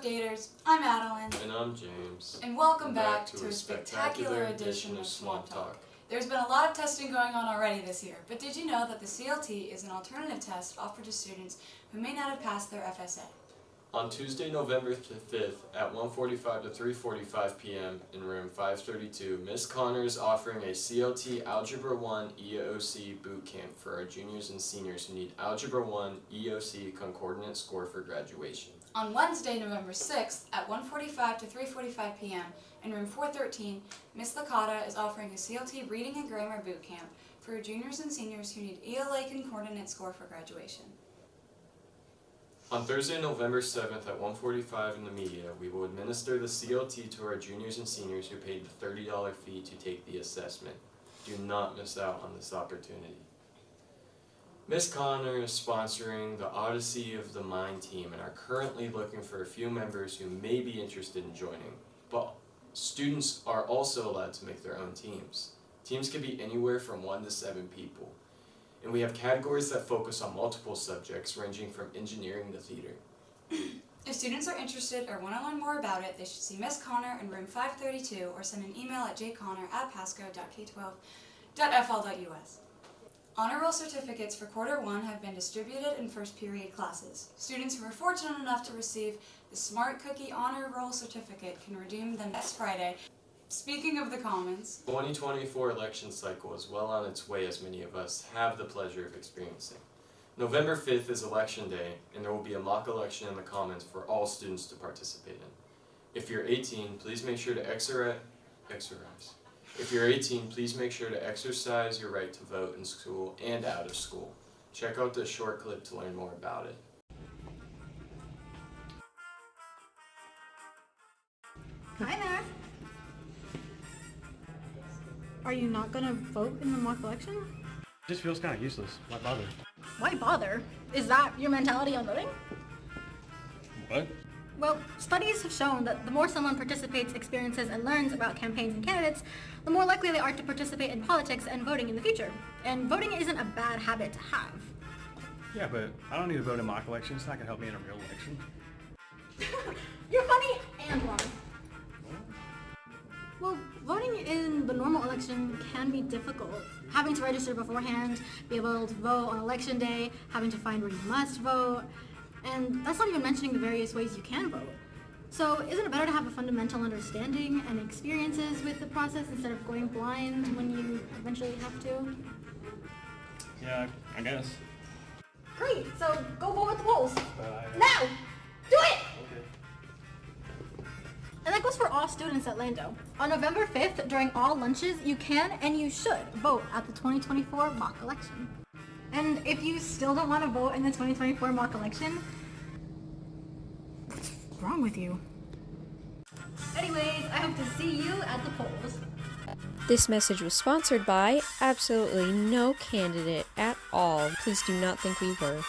Gators? I'm Adeline. And I'm James. And welcome back to a spectacular edition of Swamp Talk. There's been a lot of testing going on already this year, but did you know that the CLT is an alternative test offered to students who may not have passed their FSA? On Tuesday, November 5th at 1:45 to 3:45 p.m. in room 532, Ms. Connor is offering a CLT Algebra 1 EOC boot camp for our juniors and seniors who need Algebra 1 EOC concordant score for graduation. On Wednesday, November 6th at 1:45 to 3:45 p.m. in room 413, Ms. Licata is offering a CLT reading and grammar boot camp for juniors and seniors who need ELA concordant score for graduation. On Thursday, November 7th at 1:45 in the media, we will administer the CLT to our juniors and seniors who paid the $30 fee to take the assessment. Do not miss out on this opportunity. Ms. Connor is sponsoring the Odyssey of the Mind team and are currently looking for a few members who may be interested in joining. But students are also allowed to make their own teams. Teams can be anywhere from 1 to 7 people. And we have categories that focus on multiple subjects ranging from engineering to theater. If students are interested or want to learn more about it, they should see Ms. Connor in room 532 or send an email at jconnor@pasco.k12.fl.us. Honor Roll certificates for Quarter 1 have been distributed in first period classes. Students who are fortunate enough to receive the Smart Cookie Honor Roll certificate can redeem them next Friday. Speaking of the Commons, The 2024 election cycle is well on its way, as many of us have the pleasure of experiencing. November 5th is Election Day, and there will be a mock election in the Commons for all students to participate in. If you're 18, please make sure to exercise. If you're 18, please make sure to exercise your right to vote in school and out of school. Check out this short clip to learn more about it. Hi there. Are you not gonna vote in the mock election? Just feels kind of useless. Why bother? Why bother? Is that your mentality on voting? What? Well, studies have shown that the more someone participates, experiences, and learns about campaigns and candidates, the more likely they are to participate in politics and voting in the future. And voting isn't a bad habit to have. Yeah, but I don't need to vote in mock elections. It's not gonna help me in a real election. You're funny and wrong. Well, voting in the normal election can be difficult. Having to register beforehand, be able to vote on election day, having to find where you must vote, and that's not even mentioning the various ways you can vote. So isn't it better to have a fundamental understanding and experiences with the process instead of going blind when you eventually have to? Yeah, I guess. Great, so go vote at the polls. But Now! Do it! Okay. And that goes for all students at Lando. On November 5th, during all lunches, you can and you should vote at the 2024 mock election. And if you still don't want to vote in the 2024 mock election, what's wrong with you? Anyways, I hope to see you at the polls. This message was sponsored by absolutely no candidate at all. Please do not think we were.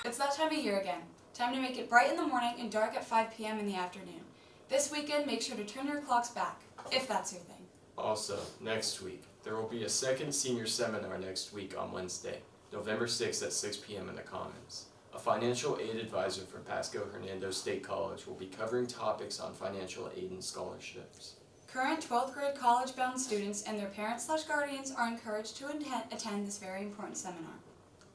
it's that time of year again. Time to make it bright in the morning and dark at 5 p.m. in the afternoon. This weekend, make sure to turn your clocks back, if that's your thing. Also, next week, there will be a second senior seminar next week on Wednesday, November 6th at 6 p.m. in the Commons. A financial aid advisor from Pasco Hernando State College will be covering topics on financial aid and scholarships. Current 12th grade college-bound students and their parents/guardians are encouraged to attend this very important seminar.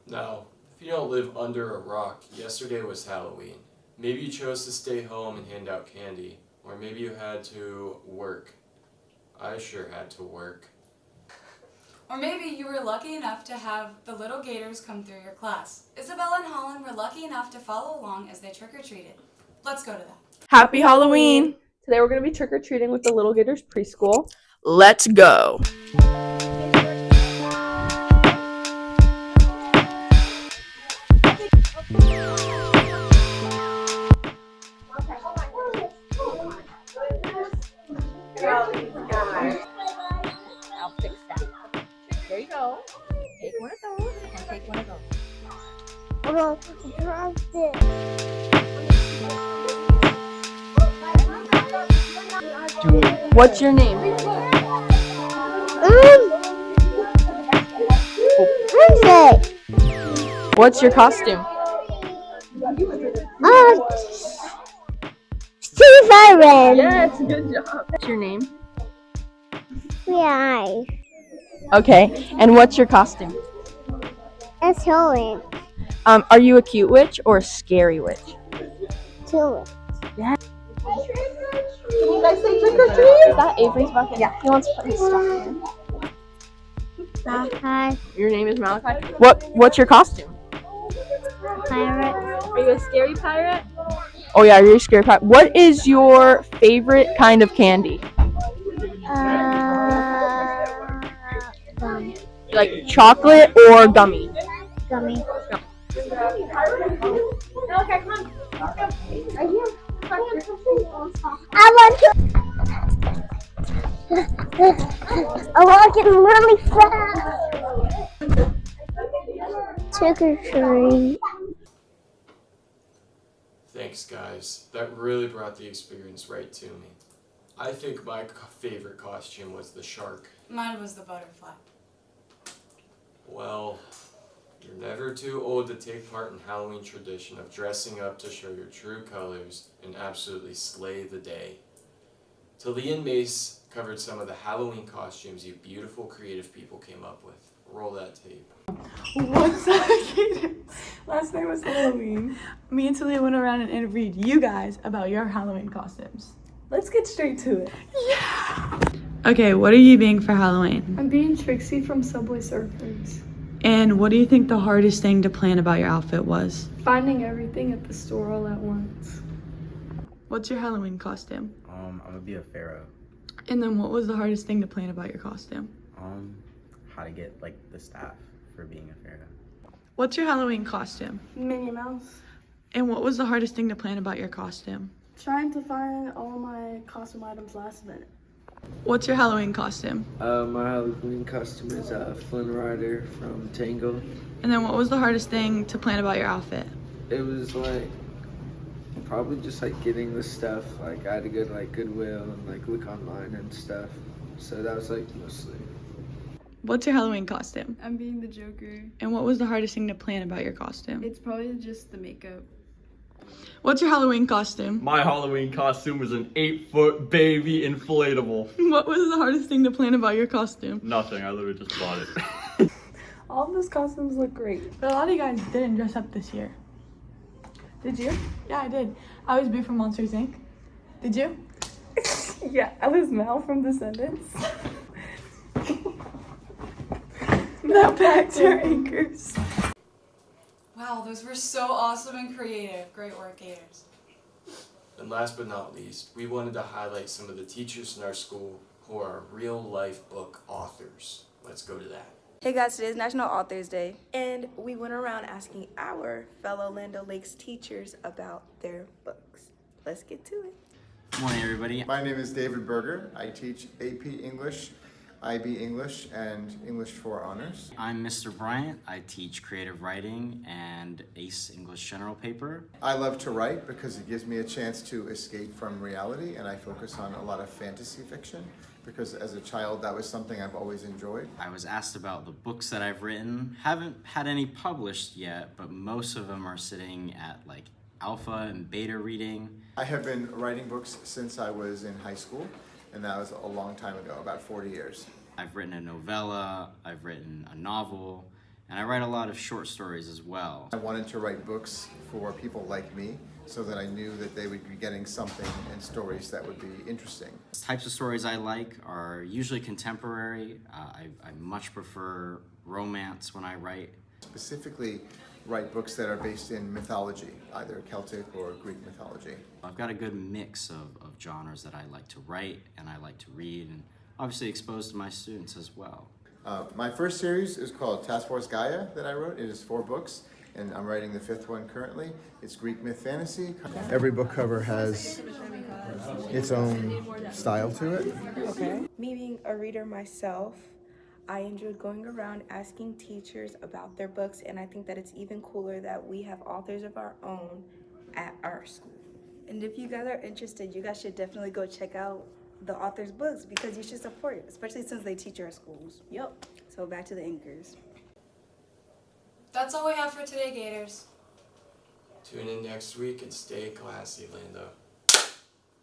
Now, if you don't live under a rock, yesterday was Halloween. Maybe you chose to stay home and hand out candy, or maybe you had to work. I sure had to work. Or maybe you were lucky enough to have the little Gators come through your class. Isabella and Holland were lucky enough to follow along as they trick-or-treated. Let's go to that. Happy Halloween! Today we're going to be trick-or-treating with the Little Gators preschool. Let's go! I'll fix that. There you go. Take one of those and take one of those. What's your name? What's your costume? siren. Yes, good job. What's your name? Yeah, Okay, and what's your costume? that's Helen. Are you a cute witch or a scary witch? To it. Yeah. Can you guys say trick or treat? Is that Avery's bucket? Yeah. He wants to put his stuff in. Malachi, Your name is Malachi. What's your costume? pirate, Are you a scary pirate? Oh yeah, you're a scary pirate. What is your favorite kind of candy? gum, Like chocolate or gummy? gummy. I want to. I want to get really fast. Trick or treat. Thanks, guys. That really brought the experience right to me. I think my favorite costume was the shark. Mine was the butterfly. Well, you're never too old to take part in Halloween tradition of dressing up to show your true colors and absolutely slay the day. Talia and Mace covered some of the Halloween costumes you beautiful creative people came up with. Roll that tape. What's up, Gators? Last night was Halloween. Me and Talia went around and interviewed you guys about your Halloween costumes. Let's get straight to it. Yeah! Okay, what are you being for Halloween? I'm being Trixie from Subway Surfers. And what do you think the hardest thing to plan about your outfit was? Finding everything at the store all at once. What's your Halloween costume? I'm gonna be a pharaoh. And then what was the hardest thing to plan about your costume? How to get like the staff for being a pharaoh. What's your Halloween costume? Minnie Mouse. And what was the hardest thing to plan about your costume? Trying to find all my costume items last minute. What's your Halloween costume? My Halloween costume is Flynn Rider from Tango. And then what was the hardest thing to plan about your outfit? It was like probably just like getting the stuff. Like I had to go to like Goodwill and like look online and stuff. So that was like mostly. What's your Halloween costume? I'm being the Joker. And what was the hardest thing to plan about your costume? It's probably just the makeup. What's your Halloween costume? My Halloween costume was an 8-foot baby inflatable. What was the hardest thing to plan about your costume? Nothing, I literally just bought it. All of those costumes look great. But a lot of you guys didn't dress up this year. Did you? Yeah, I did. I was Boo from Monsters, Inc. Did you? Yeah, I was Mel from Descendants. Now back to our anchors. Wow, those were so awesome and creative. Great work, Gators. And last but not least, we wanted to highlight some of the teachers in our school who are real-life book authors. Let's go to that. Hey guys, today is National Authors Day, and we went around asking our fellow Land O'Lakes teachers about their books. Let's get to it. Good morning, everybody. My name is David Berger. I teach AP English, IB English, and English for Honors. I'm Mr. Bryant. I teach creative writing and ACE English General Paper. I love to write because it gives me a chance to escape from reality, and I focus on a lot of fantasy fiction because as a child that was something I've always enjoyed. I was asked about the books that I've written. Haven't had any published yet, but most of them are sitting at like alpha and beta reading. I have been writing books since I was in high school, and that was a long time ago, about 40 years. I've written a novella, I've written a novel, and I write a lot of short stories as well. I wanted to write books for people like me so that I knew that they would be getting something and stories that would be interesting. The types of stories I like are usually contemporary. I much prefer romance when I write. Specifically, write books that are based in mythology, either Celtic or Greek mythology. I've got a good mix of genres that I like to write and I like to read, and obviously expose to my students as well. My first series is called Task Force Gaia that I wrote. It is 4 books, and I'm writing the 5th one currently. It's Greek myth fantasy. Every book cover has its own style to it. Okay. Me being a reader myself, I enjoyed going around asking teachers about their books, and I think that it's even cooler that we have authors of our own at our school. And if you guys are interested, you guys should definitely go check out the author's books because you should support it, especially since they teach our schools. Yep. So back to the anchors. That's all we have for today, Gators. Tune in next week and stay classy, Lando.